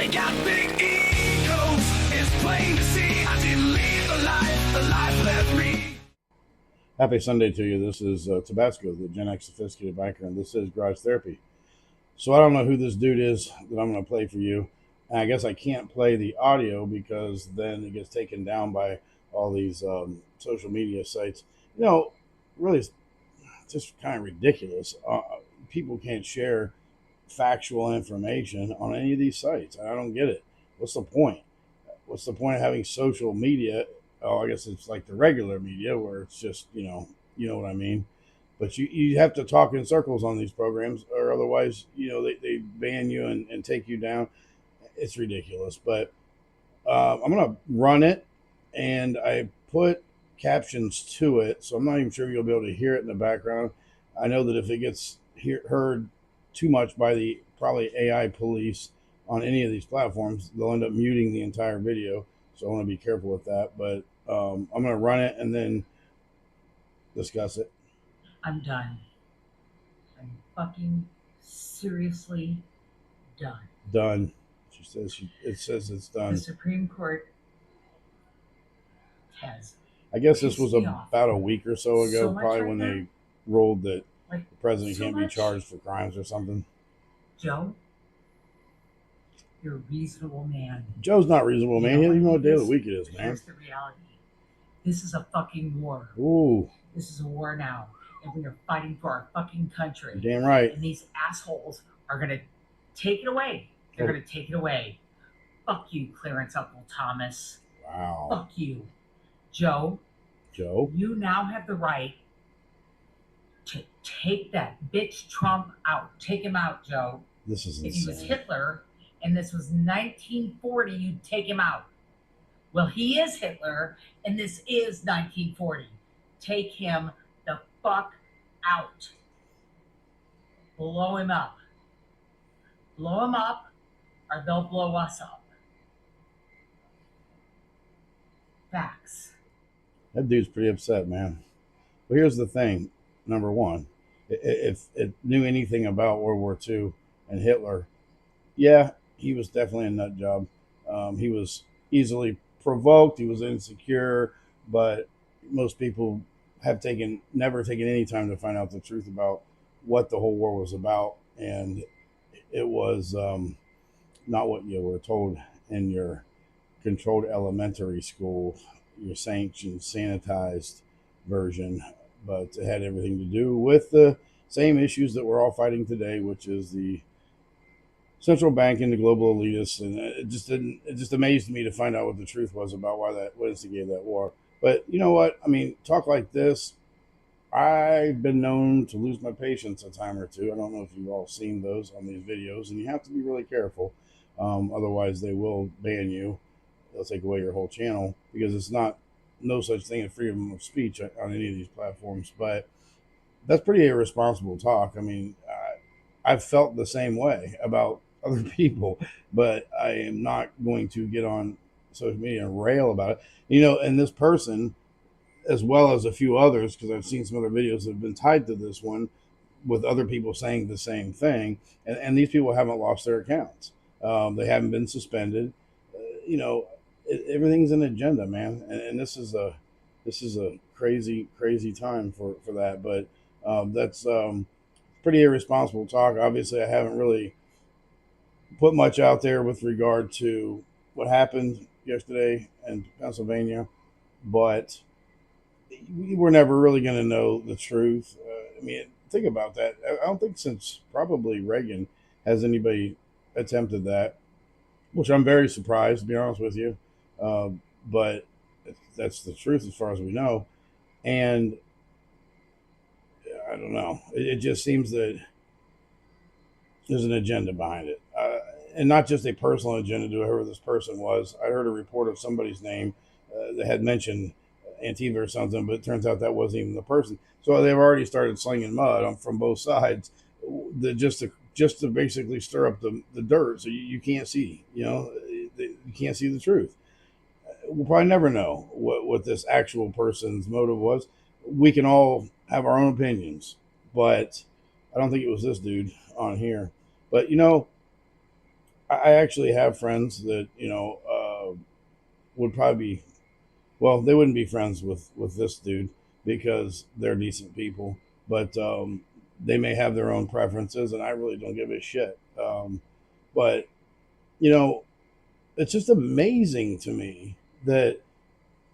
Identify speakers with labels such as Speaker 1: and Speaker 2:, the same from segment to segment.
Speaker 1: They got big egos, it's plain to see. I didn't live the life left me.
Speaker 2: Happy Sunday to you. This is Tabasco, the Gen X sophisticated biker, and this is Garage Therapy. So I don't know who this dude is that I'm going to play for you. And I guess I can't play the audio because then it gets taken down by all these social media sites. You know, really, it's just kind of ridiculous. People can't share factual information on any of these sites. I don't get it. What's the point? What's the point of having social media? Oh, I guess it's like the regular media where it's just, you know what I mean? But you have to talk in circles on these programs or otherwise, they ban you and take you down. It's ridiculous. But I'm going to run it and I put captions to it. So I'm not even sure you'll be able to hear it in the background. I know that if it gets heard too much by the probably AI police on any of these platforms, they'll end up muting the entire video. So I want to be careful with that. But I'm going to run it and then discuss it.
Speaker 3: I'm done. I'm fucking seriously done.
Speaker 2: Done. She says it says it's done.
Speaker 3: The Supreme Court has.
Speaker 2: I guess this was
Speaker 3: pissed me off
Speaker 2: about a week or so ago,
Speaker 3: so much
Speaker 2: probably
Speaker 3: right
Speaker 2: when
Speaker 3: now.
Speaker 2: they ruled that
Speaker 3: Like,
Speaker 2: the president
Speaker 3: so
Speaker 2: can't be
Speaker 3: much.
Speaker 2: charged for crimes or something.
Speaker 3: Joe, you're a reasonable man.
Speaker 2: Joe's not reasonable, man. He doesn't even know what day of the week it is, man.
Speaker 3: Here's the reality. This is a fucking war.
Speaker 2: Ooh,
Speaker 3: This is a war now. And we are fighting for our fucking country.
Speaker 2: you're damn right.
Speaker 3: And these assholes are going to take it away. They're going to take it away. Fuck you, Clarence Uncle Thomas.
Speaker 2: Wow.
Speaker 3: Fuck you. Joe, you now have the right to take that bitch Trump out. Take him out, Joe.
Speaker 2: This is insane.
Speaker 3: If he was Hitler and this was 1940, you'd take him out. Well, he is Hitler and this is 1940. Take him the fuck out. Blow him up. Blow him up or they'll blow us up. Facts.
Speaker 2: That dude's pretty upset, man. But here's the thing. Number one, if it knew anything about World War II and Hitler, yeah, he was definitely a nut job. He was easily provoked. He was insecure, but most people have never taken any time to find out the truth about what the whole war was about. And it was not what you were told in your controlled elementary school, your sanctioned, sanitized version, but it had everything to do with the same issues that we're all fighting today, which is the central bank and the global elitists. And it just amazed me to find out what the truth was about what instigated that war. But you know what? I mean, talk like this, I've been known to lose my patience a time or two. I don't know if you've all seen those on these videos, and you have to be really careful. Otherwise, they will ban you. They'll take away your whole channel because it's no such thing as freedom of speech on any of these platforms. But that's pretty irresponsible talk. I mean, I've felt the same way about other people, but I am not going to get on social media and rail about it. And this person, as well as a few others, because I've seen some other videos that have been tied to this one with other people saying the same thing. And these people haven't lost their accounts. They haven't been suspended. Everything's an agenda, man. And this is a crazy, crazy time for that. But that's pretty irresponsible talk. Obviously, I haven't really put much out there with regard to what happened yesterday in Pennsylvania, but we're never really going to know the truth. I mean, think about that. I don't think since probably Reagan has anybody attempted that, which I'm very surprised, to be honest with you. But that's the truth as far as we know. And I don't know. It just seems that there's an agenda behind it. And not just a personal agenda to whoever this person was. I heard a report of somebody's name that had mentioned Antifa or something, but it turns out that wasn't even the person. So they've already started slinging mud from both sides, just to basically stir up the dirt, so you can't see. You can't see the truth. We'll probably never know what this actual person's motive was. We can all have our own opinions, but I don't think it was this dude on here. But I actually have friends that would probably be, well, they wouldn't be friends with this dude because they're decent people, but they may have their own preferences, and I really don't give a shit. But you know, it's just amazing to me that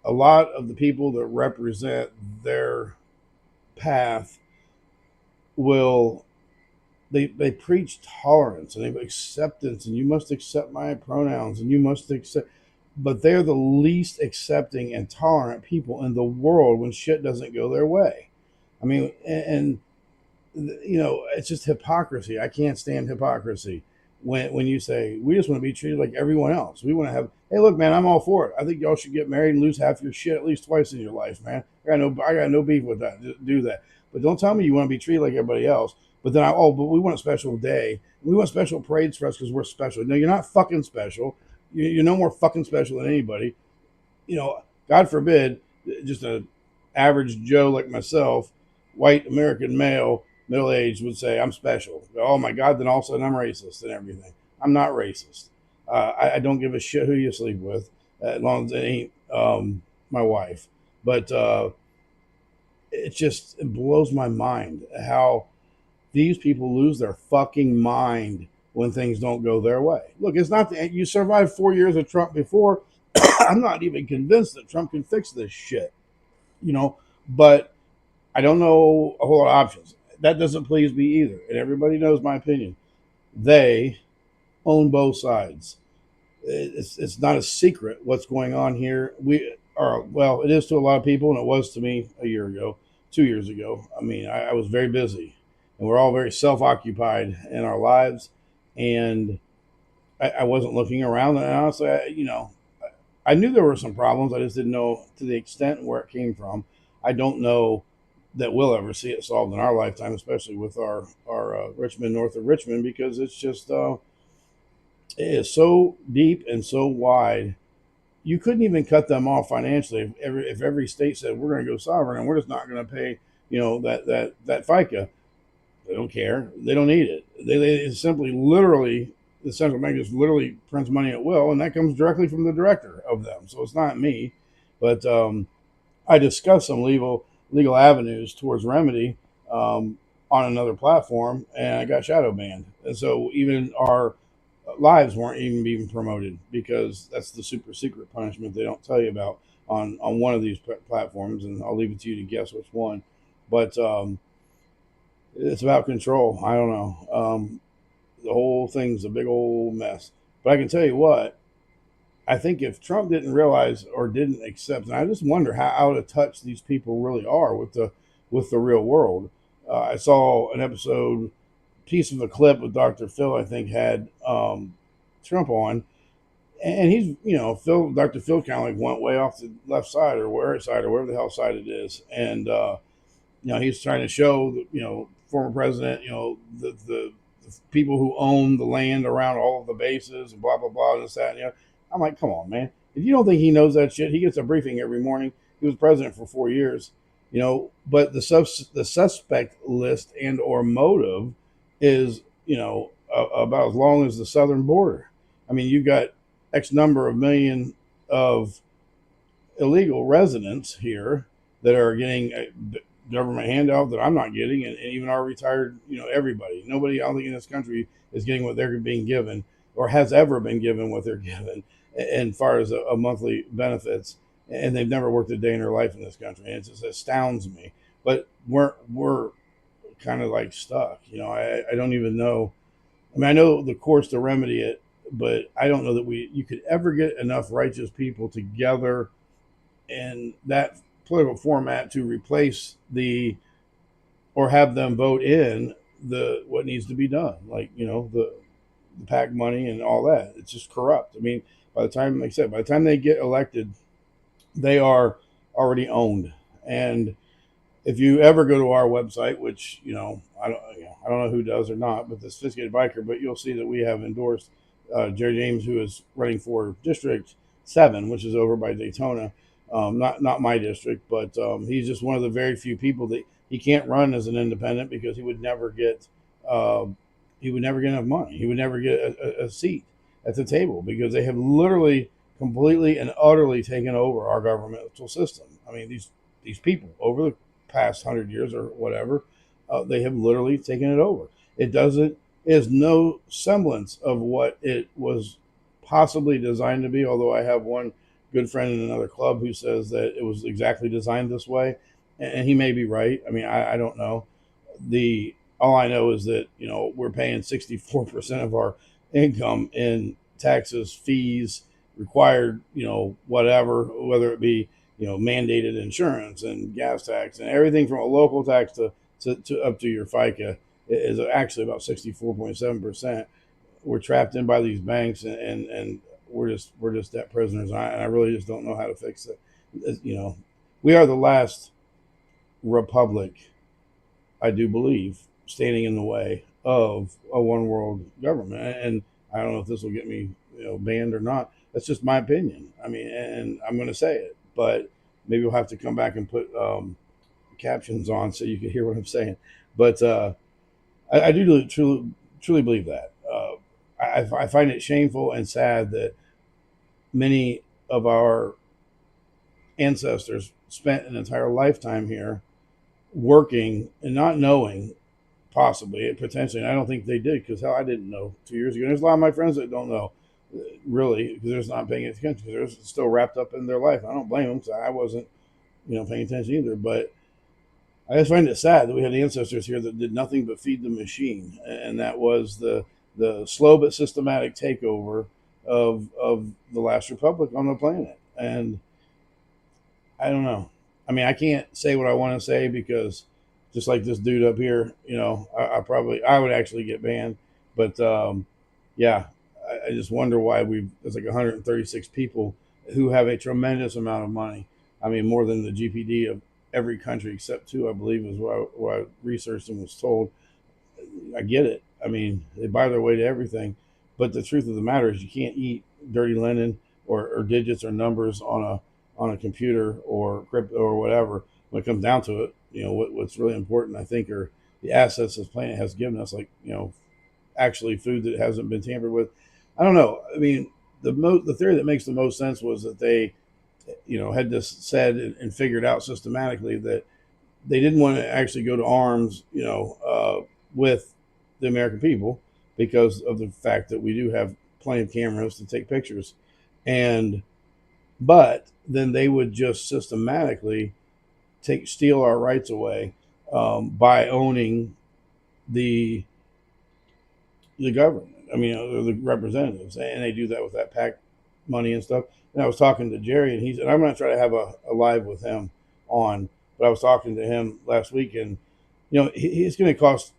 Speaker 2: a lot of the people that represent their path will they preach tolerance and they acceptance, and you must accept my pronouns and you must accept, but they're the least accepting and tolerant people in the world when shit doesn't go their way. I mean, and it's just hypocrisy. I can't stand hypocrisy. When you say we just want to be treated like everyone else, we want to have. Hey, look, man, I'm all for it. I think y'all should get married and lose half your shit at least twice in your life, man. I got no beef with that. Just do that, but don't tell me you want to be treated like everybody else. But then but we want a special day. We want special parades for us because we're special. No, you're not fucking special. You're no more fucking special than anybody. God forbid, just a average Joe like myself, white American male, middle aged, would say I'm special. Oh my God! Then all of a sudden I'm racist and everything. I'm not racist. I don't give a shit who you sleep with, as long as it ain't my wife. But it blows my mind how these people lose their fucking mind when things don't go their way. Look, it's not that you survived 4 years of Trump before. I'm not even convinced that Trump can fix this shit, you know, but I don't know a whole lot of options. That doesn't please me either. And everybody knows my opinion. They own both sides. It's not a secret what's going on here. Well, it is to a lot of people, and it was to me a year ago, 2 years ago. I mean, I was very busy, and we're all very self occupied in our lives. And I wasn't looking around. And honestly, I knew there were some problems. I just didn't know to the extent where it came from. I don't know that we'll ever see it solved in our lifetime, especially with our Richmond, north of Richmond, because it's just it is so deep and so wide. You couldn't even cut them off financially if every state said we're going to go sovereign and we're just not going to pay that FICA. They don't care. They don't need it. They simply, literally, the central bank just literally prints money at will, and that comes directly from the director of them. So it's not me. But I discussed some legal avenues towards remedy on another platform, and I got shadow banned. And so even our lives weren't even being promoted because that's the super secret punishment they don't tell you about on one of these platforms. And I'll leave it to you to guess which one. But it's about control. I don't know. The whole thing's a big old mess. But I can tell you what, I think if Trump didn't realize or didn't accept, and I just wonder how out of touch these people really are with the real world. I saw an episode, piece of a clip with Dr. Phil, I think, had Trump on, and he's Dr. Phil kind of like went way off the left side or right side or wherever the hell side it is, and he's trying to show former president, the people who own the land around all of the bases and blah blah blah and this that. I'm like, come on, man. If you don't think he knows that shit, he gets a briefing every morning. He was president for 4 years, But the suspect list and or motive is about as long as the southern border. I mean, you've got X number of million of illegal residents here that are getting government handout that I'm not getting, and even our retired, everybody. Nobody, I don't think, in this country is getting what they're being given or has ever been given what they're given, as far as a monthly benefits. And they've never worked a day in their life in this country, and it just astounds me. But we're kind of like stuck. I don't even know. I mean, I know the course to remedy it, but I don't know that you could ever get enough righteous people together in that political format to replace or have them vote in what needs to be done, like the PAC money and all that. It's just corrupt. I mean, by the time, like I said, by the time they get elected, they are already owned. And if you ever go to our website, which I don't know who does or not, but the Sophisticated Biker, but you'll see that we have endorsed Jerry James, who is running for District 7, which is over by Daytona. Not my district, but he's just one of the very few people that he can't run as an independent because he would never get enough money. He would never get a seat. at the table, because they have literally completely and utterly taken over our governmental system. I mean, these people over the past 100 years or whatever, they have literally taken it over. It doesn't is no semblance of what it was possibly designed to be. Although I have one good friend in another club who says that it was exactly designed this way, and he may be right. I mean, I don't know. The All I know is that we're paying 64% of our income in taxes, fees, required, whatever, whether it be mandated insurance and gas tax and everything from a local tax to up to your FICA is actually about 64.7%. We're trapped in by these banks, and we're just debt prisoners. And I really just don't know how to fix it. We are the last republic, I do believe, standing in the way of a one world government. And I don't know if this will get me banned or not. That's just my opinion. I mean, and I'm going to say it, but maybe we'll have to come back and put captions on so you can hear what I'm saying. But I do truly believe that. I find it shameful and sad that many of our ancestors spent an entire lifetime here working and not knowing, possibly, potentially. And I don't think they did, because hell, I didn't know 2 years ago. And there's a lot of my friends that don't know, really, because they're just not paying attention, because they're still wrapped up in their life. I don't blame them, because I wasn't paying attention either. But I just find it sad that we had ancestors here that did nothing but feed the machine, and that was the slow but systematic takeover of the last republic on the planet. And I don't know. I mean, I can't say what I want to say, because just like this dude up here, I would actually get banned. But yeah, I just wonder why there's like 136 people who have a tremendous amount of money. I mean, more than the GPD of every country except two, I believe, is what I researched and was told. I get it. I mean, they buy their way to everything. But the truth of the matter is, you can't eat dirty linen or digits or numbers on a computer or crypto or whatever. When it comes down to it, what's really important, I think, are the assets this planet has given us, like actually food that hasn't been tampered with. I don't know. I mean, the theory that makes the most sense was that they had this said and figured out systematically that they didn't want to actually go to arms, with the American people, because of the fact that we do have plenty of cameras to take pictures, but then they would just systematically steal our rights away, by owning the government. I mean, the representatives, and they do that with that PAC money and stuff. And I was talking to Jerry, and I'm going to try to have a live with him on, but I was talking to him last week, and he's going to cost,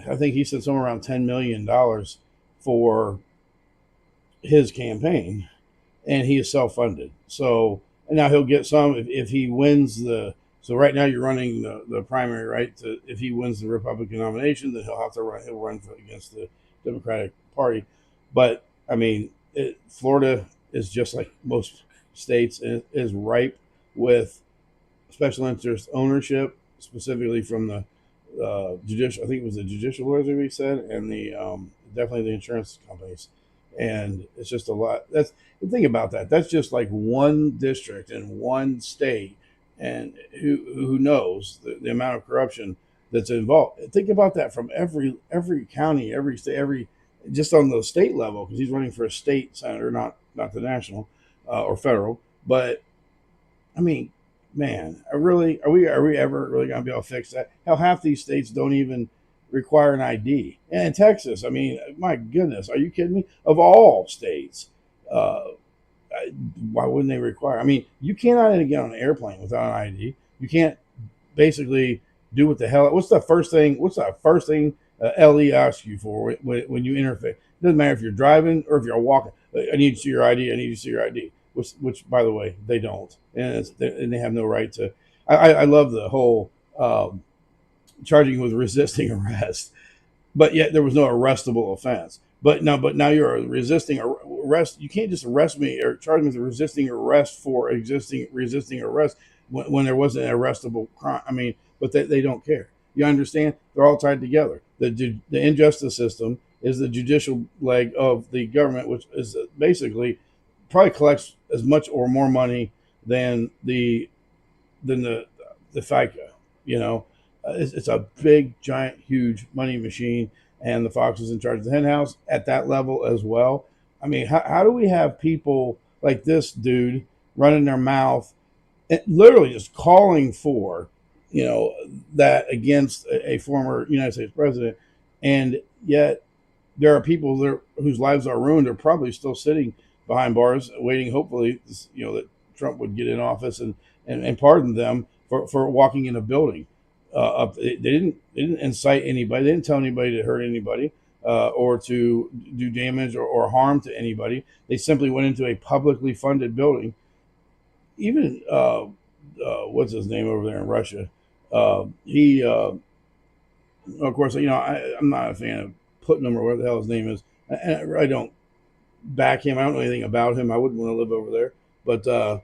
Speaker 2: I think he said, somewhere around $10 million for his campaign, and he is self-funded. So, and now he'll get some if he wins the. So right now you're running the primary, right? If he wins the Republican nomination, then he'll have to run. He'll run against the Democratic Party. But I mean, Florida is just like most states, and is ripe with special interest ownership, specifically from the judicial. I think it was the judicial lawyers that we said, and the definitely the insurance companies. And it's just a lot. That's the thing about that. That's just like one district in one state, and who knows the amount of corruption that's involved. Think about that from every county, every state, just on the state level, because he's running for a state senator, not the national or federal. But I mean, man, are we ever really going to be able to fix that? How half these states don't even require an ID. And in Texas, I mean, my goodness, are you kidding me? Of all states, uh, why wouldn't they require? I mean, you cannot even get on an airplane without an ID. You can't basically do what the hell. What's the first thing? LE asks you for when you interface? It doesn't matter if you're driving or if you're walking. I need to see your ID. I need to see your ID. Which, by the way, they don't, and they have no right to. I love the whole charging you with resisting arrest, but yet there was no arrestable offense. But now you're resisting arrest. You can't just arrest me or charge me with resisting arrest for resisting arrest when there wasn't an arrestable crime. I mean, but they don't care. You understand? They're all tied together. The injustice system is the judicial leg of the government, which is basically probably collects as much or more money than the FICA. You know, it's a big, giant, huge money machine, and the Fox is in charge of the hen house at that level as well. I mean, how do we have people like this dude running their mouth, and literally just calling for, you know, that against a former United States president, and yet there are people there whose lives are ruined are probably still sitting behind bars waiting, hopefully, you know, that Trump would get in office and pardon them for walking in a building. They didn't incite anybody. They didn't tell anybody to hurt anybody or to do damage or harm to anybody. They simply went into a publicly funded building. Even what's his name over there in Russia? He of course, you know, I'm not a fan of Putnam or whatever the hell his name is. And I don't back him. I don't know anything about him. I wouldn't want to live over there. But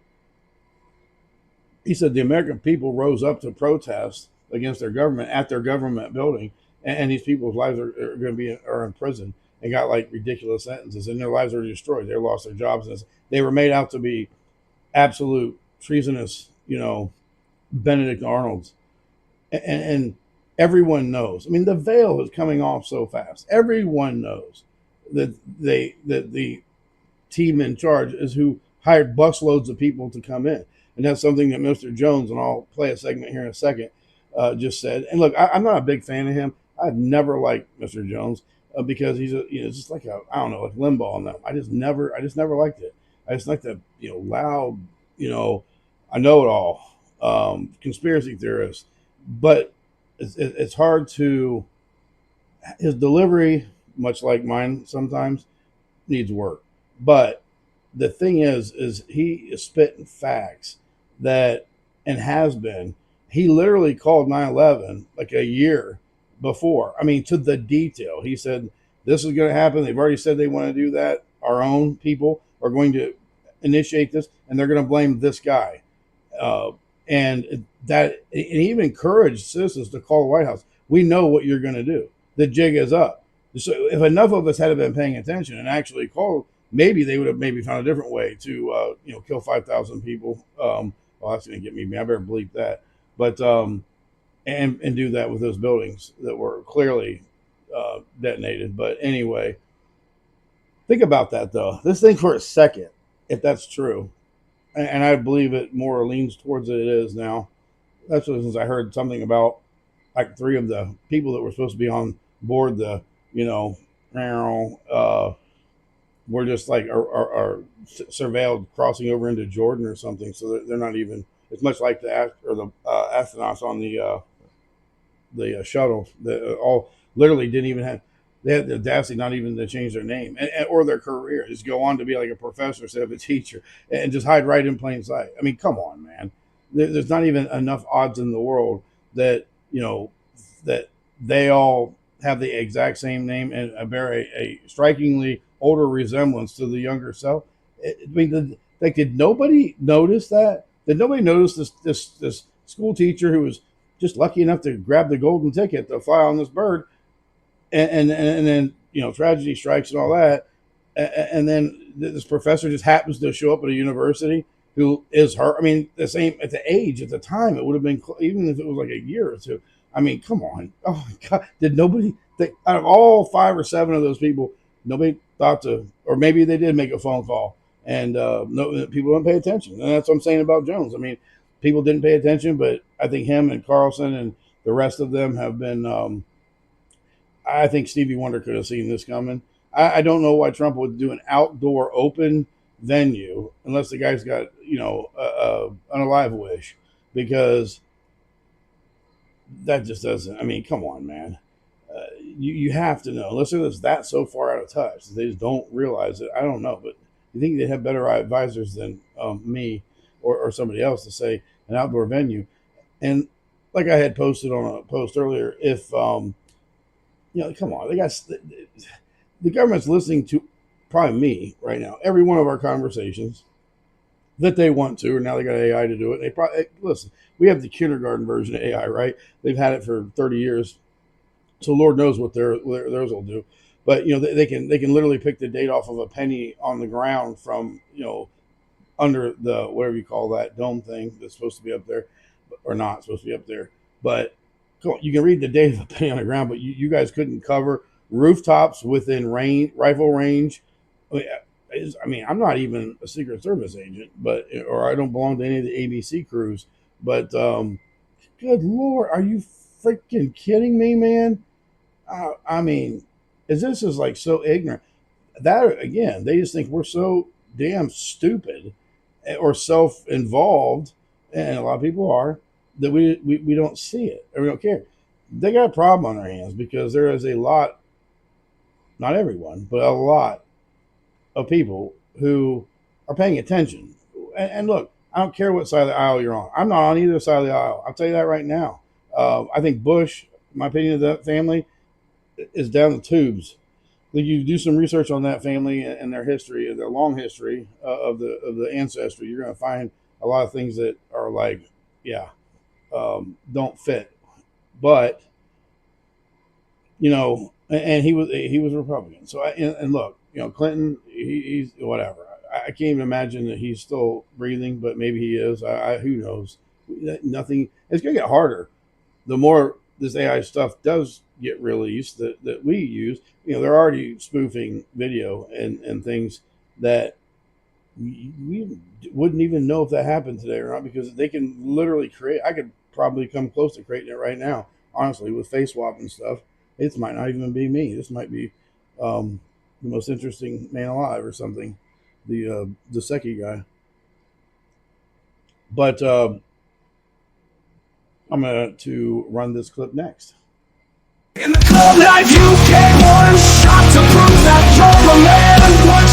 Speaker 2: he said the American people rose up to protest against their government at their government building, and these people's lives are going to be are in prison and got like ridiculous sentences, and their lives are destroyed. They lost their jobs, and they were made out to be absolute treasonous, you know, Benedict Arnolds, and everyone knows. I mean, the veil is coming off so fast. Everyone knows that the team in charge is who hired busloads of people to come in, and that's something that Mr. Jones, and I'll play a segment here in a second, just said. And look, I'm not a big fan of him. I've never liked Mr. Jones because he's a, you know, just like a, I don't know, like Limbaugh and them. I just never liked it. I just like the, you know, loud, you know, I know it all, conspiracy theorist, but it's hard to, his delivery, much like mine sometimes, needs work. But the thing is he is spitting facts that, and has been. He literally called 9/11 like a year before. I mean, to the detail. He said this is going to happen. They've already said they want to do that. Our own people are going to initiate this, and they're going to blame this guy. Uh, and that, and he even encouraged citizens to call the White House. We know what you're going to do. The jig is up. So if enough of us had been paying attention and actually called, maybe they would have maybe found a different way to you know, kill 5,000 people. Well, that's going to get me. I better bleep that. But and do that with those buildings that were clearly detonated. But anyway, think about that though. This thing for a second, if that's true, and I believe it more leans towards it is now. That's what, since I heard something about like three of the people that were supposed to be on board the, you know, were just like are surveilled crossing over into Jordan or something. So they're not even. It's much like the astronauts on the shuttle that all literally didn't even have. They had the audacity not even to change their name or their career. Just go on to be like a professor instead of a teacher and just hide right in plain sight. I mean, come on, man. There's not even enough odds in the world that, you know, that they all have the exact same name and bear a strikingly older resemblance to the younger self. I mean, did nobody notice that? Did nobody notice this school teacher who was just lucky enough to grab the golden ticket to fly on this bird, and then, you know, tragedy strikes and all that, and then this professor just happens to show up at a university who is her. I mean, the same at the age at the time. It would have been, even if it was like a year or two. I mean, come on. Oh my God. Did nobody think, out of all 5 or 7 of those people, nobody thought to, or maybe they did make a phone call and no, people don't pay attention. And that's what I'm saying about Jones. I mean, people didn't pay attention, but I think him and Carlson and the rest of them have been, I think Stevie Wonder could have seen this coming. I don't know why Trump would do an outdoor open venue unless the guy's got, you know, an alive wish, because that just doesn't. I mean, come on, man. You have to know. Unless it's that so far out of touch, they just don't realize it. I don't know, but you think they'd have better advisors than me or somebody else to say an outdoor venue. And like I had posted on a post earlier, if you know, come on, the government's listening to probably me right now. Every one of our conversations that they want to, or now they got AI to do it. They probably listen. We have the kindergarten version of AI, right? They've had it for 30 years, so Lord knows what theirs will do. But they can literally pick the date off of a penny on the ground from under the whatever you call that dome thing that's supposed to be up there, or not supposed to be up there. But you can read the date of a penny on the ground, but you guys couldn't cover rooftops within rifle range. I mean, I'm not even a Secret Service agent, or I don't belong to any of the ABC crews. But good Lord, are you freaking kidding me, man? I mean, this is like so ignorant. That again, they just think we're so damn stupid or self-involved, and a lot of people are, that we don't see it or we don't care. They got a problem on their hands because there is a lot, not everyone, but a lot of people who are paying attention. And look, I don't care what side of the aisle you're on. I'm not on either side of the aisle. I'll tell you that right now. I think Bush, my opinion of that family, is down the tubes. You do some research on that family and their history, their long history of the ancestry. You're going to find a lot of things that are like, yeah, don't fit. But and he was Republican. So and look, Clinton, he's whatever. I can't even imagine that he's still breathing, but maybe he is. Who knows? Nothing. It's going to get harder the more this AI stuff does get released that we use. They're already spoofing video and things that we wouldn't even know if that happened today or not, because they can literally create. I could probably come close to creating it right now, honestly, with face swap and stuff. It might not even be me. This might be the most interesting man alive or something, the Seki guy. But I'm going to run this clip next.
Speaker 1: In the club life you get one shot to prove that you're a man. One